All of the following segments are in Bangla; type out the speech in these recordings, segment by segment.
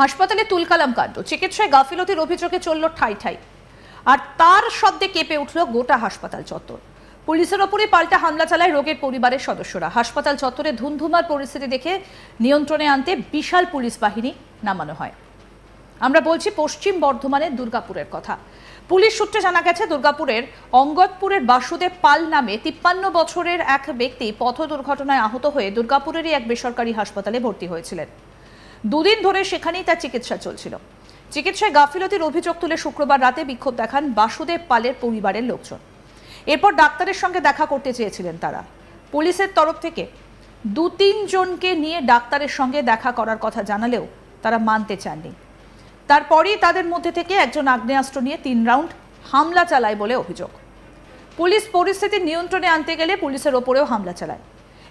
হাসপাতালে তুলকালাম কাণ্ড, চিকিৎসায় গাফিলতির অভিযোগে চলল ঠাই ঠাই, আর তার শব্দে কেঁপে উঠল গোটা হাসপাতাল চত্বর। পুলিশের ওপরে পাল্টা হামলা চালায় রোগীর পরিবারের সদস্যরা। হাসপাতাল চত্বরে ধুন্ধুমার পরিস্থিতি দেখে নিয়ন্ত্রণে আনতে বিশাল পুলিশ বাহিনী নামানো হয়। আমরা বলছি পশ্চিম বর্ধমানের দুর্গাপুরের কথা। পুলিশ সূত্রে জানা গেছে, দুর্গাপুরের অঙ্গদপুরের বাসুদেব পাল নামে 53 বছরের এক ব্যক্তি পথ দুর্ঘটনায় আহত হয়ে দুর্গাপুরেরই এক বেসরকারি হাসপাতালে ভর্তি হয়েছিলেন। দুদিন ধরে সেখানেই তার চিকিৎসা চলছিল। চিকিৎসায় গাফিলতির অভিযোগ তুলে শুক্রবার রাতে বিক্ষোভ দেখান বাসুদেব পালের পরিবারের লোকজন। এরপর ডাক্তারের সঙ্গে দেখা করতে চেয়েছিলেন তারা। পুলিশের তরফ থেকে 2-3 জনকে নিয়ে ডাক্তারের সঙ্গে দেখা করার কথা জানালেও তারা মানতে চাননি। তারপরই তাদের মধ্যে থেকে একজন আগ্নেয়াস্ত্র নিয়ে 3 রাউন্ড হামলা চালায় বলে অভিযোগ। পুলিশ পরিস্থিতি নিয়ন্ত্রণে আনতে গেলে পুলিশের ওপরেও হামলা চালায়।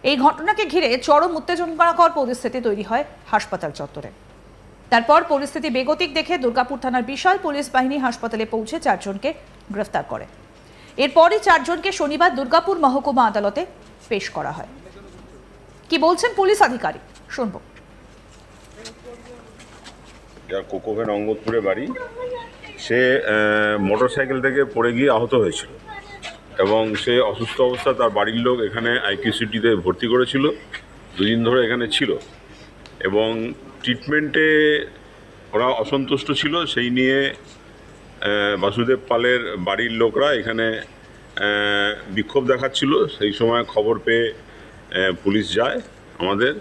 এই ঘটনাকে ঘিরে চরম উত্তেজনাকর পরিস্থিতি তৈরি হয় হাসপাতাল চত্বরে। তারপর পরিস্থিতি বেগতিক দেখে দুর্গাপুর থানার বিশাল পুলিশ বাহিনী হাসপাতালে পৌঁছে 4 জনকে গ্রেফতার করে। এরপরই 4 জনকে শনিবার দুর্গাপুর মহকুমা আদালতে পেশ করা হয়। কি বলছেন পুলিশ আধিকারিক, শুনবো। যার কোকোভেন অঙ্গদপুরে বাড়ি, সে মোটরসাইকেল থেকে পড়ে গিয়ে আহত হয়েছিল এবং সে অসুস্থ অবস্থা তার বাড়ির লোক এখানে আইকিউসিটিতে ভর্তি করেছিল। 2 দিন ধরে এখানে ছিল এবং ট্রিটমেন্টে ওরা অসন্তুষ্ট ছিল। সেই নিয়ে বাসুদেব পালের বাড়ির লোকরা এখানে বিক্ষোভ দেখাচ্ছিল। সেই সময় খবর পেয়ে পুলিশ যায় আমাদের,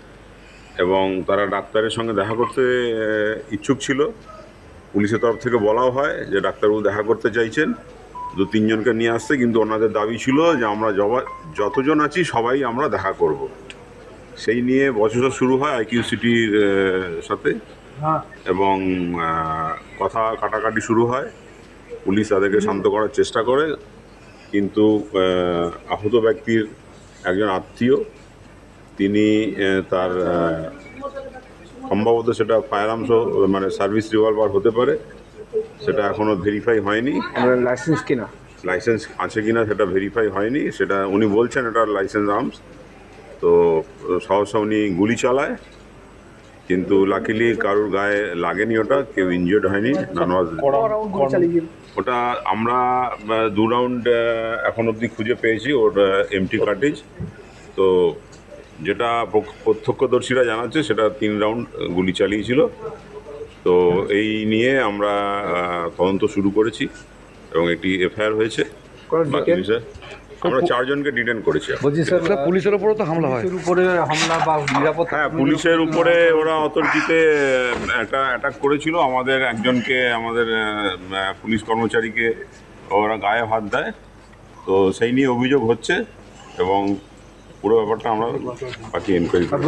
এবং তারা ডাক্তারের সঙ্গে দেখা করতে ইচ্ছুক ছিল। পুলিশের তরফ থেকে বলাও হয় যে ডাক্তারবাবু দেখা করতে চাইছেন, 2-3 জনকে নিয়ে আসতে, কিন্তু ওনাদের দাবি ছিল যে আমরা যতজন আছি সবাই আমরা দেখা করব। সেই নিয়ে বচসা শুরু হয় আইকিউসিটির সাথে এবং কথা কাটাকাটি শুরু হয়। পুলিশ তাদেরকে শান্ত করার চেষ্টা করে, কিন্তু আহত ব্যক্তির একজন আত্মীয়, তিনি তার সম্ভবত সেটা ফায়ার আর্মস মানে সার্ভিস রিভলভার হতে পারে, সেটা এখনও ভেরিফাই হয়নি। লাইসেন্স আছে কিনা সেটা ভেরিফাই হয়নি, সেটা উনি বলছেন এটা লাইসেন্স আর্মস। তো সহসা উনি গুলি চালায়, কিন্তু লাকিলি কারুর গায়ে লাগেনি, ওটা কেউ ইনজিওর্ড হয়নি। ওটা আমরা 2 রাউন্ড এখন অবধি খুঁজে পেয়েছি, ওর এমটি কার্টেজ। তো যেটা প্রত্যক্ষদর্শীরা জানাচ্ছে সেটা 3 রাউন্ড গুলি চালিয়েছিল। তো এই নিয়ে আমরা তদন্ত শুরু করেছি এবং একটি এফআইআর হয়েছে। আমরা 4 জনকে ডিটেইন করেছি। পুলিশের উপরে তো হামলা হয়, হ্যাঁ, পুলিশের উপরে ওরা অথরিটিতে একটা অ্যাটাক করেছিল। আমাদের একজনকে, আমাদের পুলিশ কর্মচারীকে ওরা গায়ে হাত দেয়। তো সেই নিয়ে অভিযোগ হচ্ছে এবং পুরো ব্যাপারটা আমরা বাকি এনকোয়ারি করব।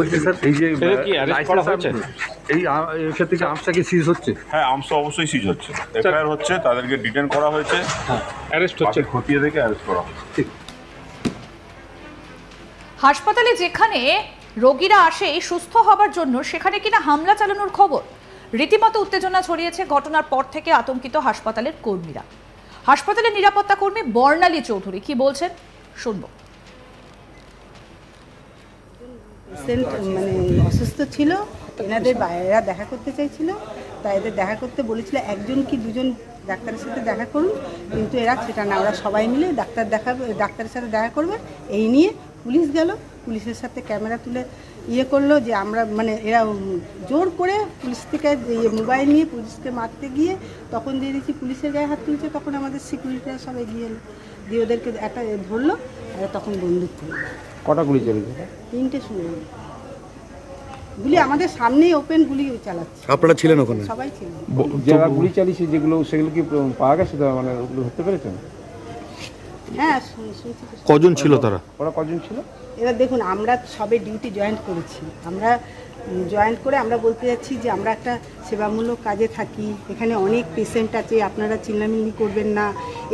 হ্যাঁ, আর্মস অবশ্যই সিজ হচ্ছে, এফআইআর হচ্ছে, তাদেরকে ডিটেইন করা হয়েছে, অ্যারেস্ট হচ্ছে, খতিয়ে দেখে অ্যারেস্ট করা হচ্ছে। হাসপাতালে যেখানে রোগীরা আসে সুস্থ হবার জন্য, সেখানে কিনা হামলা চালানোর খবর। রীতিমতো উত্তেজনা ছড়িয়েছে। ঘটনার পর থেকে আতঙ্কিত হাসপাতালের কর্মীরা। হাসপাতালের নিরাপত্তা কর্মী বর্ণালী চৌধুরী কি বলছেন, শুনবো। মানে অসুস্থ ছিল, এরা দেখা করতে চাইছিল, তাই এদের দেখা করতে বলেছিল 1 কি 2 জন ডাক্তারের সাথে দেখা করুন, কিন্তু এরা সেটা না, ওরা সবাই মিলে ডাক্তারের সাথে দেখা করবে। এই নিয়ে পুলিশ গেল, পুলিশের সাথে ক্যামেরা তুলে করলো যে আমরা মানে এরা জোর করে পুলিশ থেকে মোবাইল নিয়ে পুলিশকে মারতে গিয়ে তখন দিয়ে দিচ্ছি পুলিশের গায়ে হাত তুলছে। তখন আমাদের সিকিউরিটিরা সবাই গিয়ে এলো, দিয়ে ওদেরকে একটা ধরলো, আর তখন বন্দুক করলো। কটা গুলি চলেছে? 3টে শুনে গুলি আমাদের সামনেই ওপেন গুলি চালাচ্ছে। আপনারা ছিলেন ওখানে? সবাই ছিলেন। যারা গুলি চালিয়েছে যেগুলো, সেগুলো কি পাওয়া গেছে, মানে ওগুলো ধরতে পেরেছেন? হ্যাঁ, শুনছি। কজন ছিল তারা? ওরা কজন ছিল? এবার দেখুন, আমরা সবে ডিউটি জয়েন্ট করেছি। আমরা জয়েন্ট করে আমরা বলতে যাচ্ছি যে আমরা একটা সেবামূলক কাজে থাকি, এখানে অনেক পেশেন্ট আছে, আপনারা চিল্লামিল্লি করবেন না।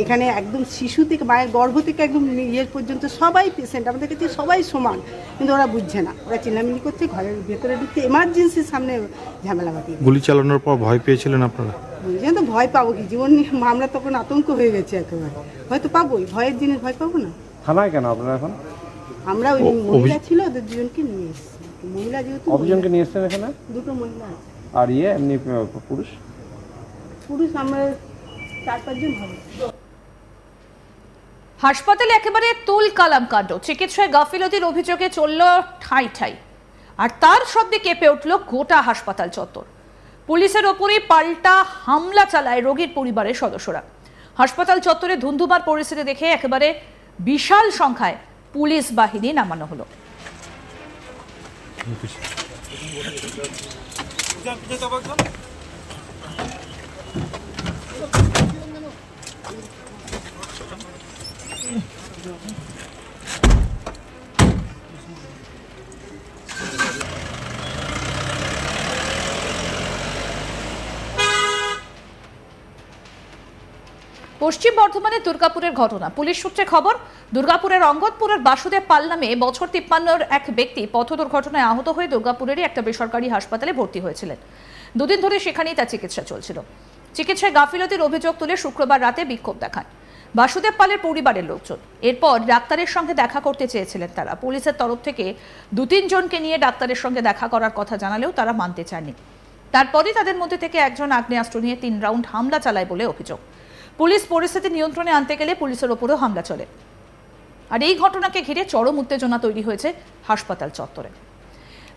এখানে একদম শিশু থেকে, মায়ের গর্ভ থেকে একদম পর্যন্ত সবাই পেশেন্ট, আমাদের কাছে সবাই সমান, কিন্তু ওরা বুঝছে না। ওরা চিল্লামিল্লি করছে, ঘরের ভেতরে ঢুকতে এমার্জেন্সির সামনে ঝামেলা বাঁধিয়ে। গুলি চালানোর পর ভয় পেয়েছিলেন আপনারা? তো ভয় পাবো কি, জীবন নিয়ে আমরা তখন আতঙ্ক হয়ে গেছে একেবারে। হয়তো পাবোই, ভয়ের জিনিস ভয় পাবো না। থানায় কেন আপনারা এখন? আমরা ওই মহিলা ছিল, ওদের 2 জনকে নিয়ে এসেছি। মহিলা যেহেতু, কতজনকে নিয়ে এসেছেন এখানে? 2টো মহিলা আছে। আর এমনি পুরুষ পুরুষ আমরা 4-5 জন হবে। হাসপাতালে একেবারে তুল কালাম কাণ্ড, চিকিৎসায় গাফিলতির অভিযোগে চলল ঠাই ঠাই, আর তার শব্দে কেঁপে উঠল গোটা হাসপাতাল চত্বর। পুলিশের ওপরই পাল্টা হামলা চালায় রোগীর পরিবারের সদস্যরা। হাসপাতাল চত্বরে ধুন্ধুমার পরিস্থিতি দেখে একেবারে বিশাল সংখ্যায় পুলিশ বাহিনী নামানো হলো। পশ্চিম বর্ধমানের দুর্গাপুরের ঘটনা। পুলিশ সূত্রে খবর, দুর্গাপুরের অঙ্গদপুরের বাসুদেব পাল নামে বছর 53-র এক ব্যক্তি পথ দুর্ঘটনায় আহত হয়ে দুর্গাপুরেরই একটা বেসরকারি হাসপাতালে ভর্তি হয়েছিলেন। দুদিন ধরে সেখানেই তার চিকিৎসা চলছিল। চিকিৎসায় গাফিলতির অভিযোগ তুলে শুক্রবার রাতে বিক্ষোভ দেখান বাসুদেব পালের পরিবারের লোকজন। এরপর ডাক্তারের সঙ্গে দেখা করতে চেয়েছিলেন তারা। পুলিশের তরফ থেকে 2-3 জনকে নিয়ে ডাক্তারের সঙ্গে দেখা করার কথা জানালেও তারা মানতে চাননি। তারপরই তাদের মধ্যে থেকে একজন আগ্নেয়াস্ত্র নিয়ে 3 রাউন্ড হামলা চালায় বলে অভিযোগ। পুলিশ পরিস্থিতি নিয়ন্ত্রণে আনতে গেলে পুলিশের ওপরেও হামলা চলে। আর এই ঘটনাকে ঘিরে চরম উত্তেজনা তৈরি হয়েছে হাসপাতাল চত্বরে।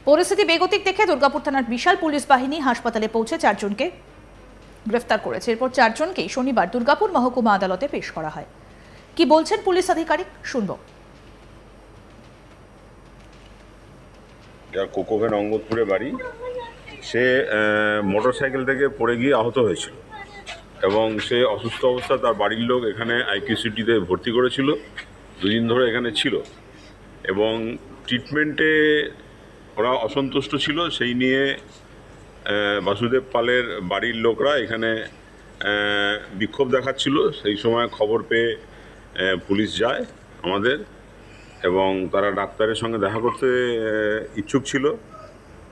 পরিস্থিতি বেগতিক দেখে দুর্গাপুর থানার বিশাল পুলিশ বাহিনী হাসপাতালে পৌঁছে 4 জনকে গ্রেফতার করেছে। এরপর 4 জনকেই শনিবার দুর্গাপুর মহকুমা আদালতে পেশ করা হয়। কি বলছেন পুলিশ আধিকারিক, শুনব। যার কোকোভেন অঙ্গদপুরে বাড়ি, সে মোটরসাইকেল থেকে পড়ে গিয়ে আহত হয়েছিল এবং সে অসুস্থ অবস্থা তার বাড়ির লোক এখানে আইকিউসিটিতে ভর্তি করেছিল। 2 দিন ধরে এখানে ছিল এবং ট্রিটমেন্টে ওরা অসন্তুষ্ট ছিল। সেই নিয়ে বাসুদেব পালের বাড়ির লোকরা এখানে বিক্ষোভ দেখাচ্ছিল। সেই সময় খবর পেয়ে পুলিশ যায় আমাদের, এবং তারা ডাক্তারের সঙ্গে দেখা করতে ইচ্ছুক ছিল।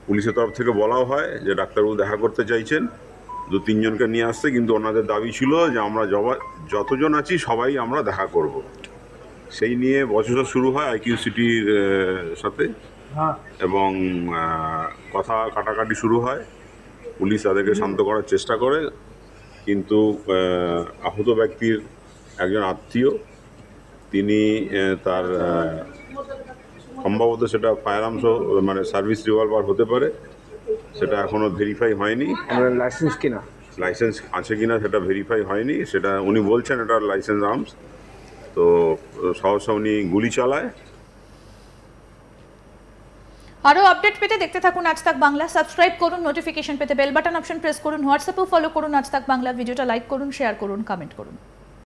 পুলিশের তরফ থেকে বলাও হয় যে ডাক্তারবাবু দেখা করতে চাইছেন, 2-3 জনকে নিয়ে আসতে, কিন্তু ওনাদের দাবি ছিল যে আমরা যতজন আছি সবাই আমরা দেখা করব। সেই নিয়ে বচসা শুরু হয় আইকিউসিটির সাথে এবং কথা কাটাকাটি শুরু হয়। পুলিশ তাদেরকে শান্ত করার চেষ্টা করে, কিন্তু আহত ব্যক্তির একজন আত্মীয়, তিনি তার সম্ভবত সেটা ফায়ার আর্মস মানে সার্ভিস রিভলভার হতে পারে, সেটা এখনও ভেরিফাই হয়নি। লাইসেন্স আছে কিনা সেটা ভেরিফাই হয়নি, সেটা উনি বলছেন এটা লাইসেন্স আর্মস। তো সহসা উনি গুলি চালায়। আরো আপডেট পেতে দেখতে থাকুন আজ তাক বাংলা। সাবস্ক্রাইব করুন, নোটিফিকেশন পেতে বেল বাটন অপশন প্রেস করুন, হোয়াটসঅ্যাপেও ফলো করুন আজ তাক বাংলা। ভিডিওটা লাইক করুন, শেয়ার করুন, কমেন্ট করুন।